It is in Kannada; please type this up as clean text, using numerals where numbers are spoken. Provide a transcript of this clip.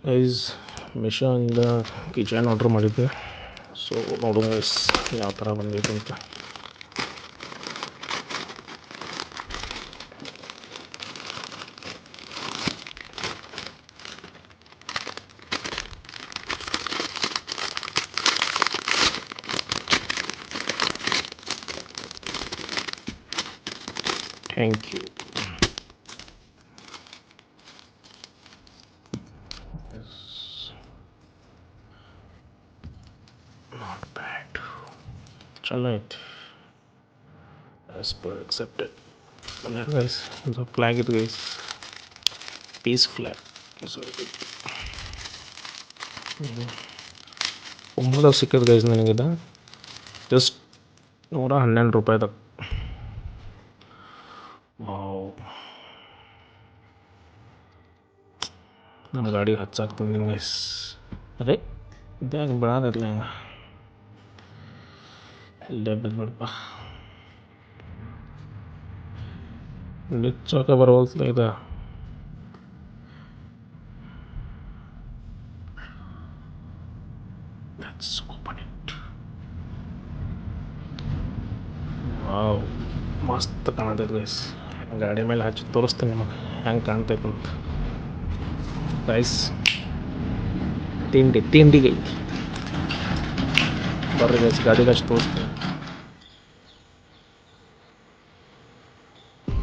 ಗೈಸ್ ಮಿಶೋಯಿಂದ ಕಿಚನ್ ಆರ್ಡ್ರ್ ಮಾಡಿದ್ದೆ. ಸೊ ನೋಡೋಣ ಗೈಸ್ ಯಾವ ಥರ ಬಂದಿದೆ ಅಂತ. Thank you. Not bad. ಚಲೋ ಐತಿ. As per expected. ಗೈಸ್ ಇದು ಫ್ಲ್ಯಾಗ್ ಇದು ಗೈಸ್, ಪೀಸ್ ಫ್ಲ್ಯಾಗ್. ಒಂಬದಾಗ ಸಿಕ್ಕದು ಗೈಸ್ ನನಗಿದ ಜಸ್ಟ್ $112. ವಾವ್, ನನ್ನ ಗಾಡಿಗೆ ಹಚ್ಚಾಕ್ತಂದಿನಿ ಗೈಸ್. ಅದೇ ಇದ್ಯಾಗ ಬೆಳಾದಿರಲಿಲ್ಲ ಹಂಗೆ ಇಲ್ಲೇ ಬಿಡ್ಬೇಡಪ್ಪ. ಲಿಚ್ಚೋಕೆ ಬರವಲ್ತಲ್ಲ ಇದು. Let's open it. ವಾವ್, ಮಸ್ತ್ ಕಾಣತೈತೆ ಗೈಸ್. ಗಾಡಿ ಮೇಲೆ ಹಚ್ಚಿ ತೋರಿಸ್ತೀನಿ ನಿಮಗೆ ಹೆಂಗೆ ಕಾಣ್ತೈತೆ ಅಂತ. ಗೈಸ್ ತಿಂಡಿ ಬರ್ರಿ ಗೈಸ್, ಗಾಡಿಗೆ ಹಚ್ಚಿ ತೋರಿಸ್ತೀನಿ.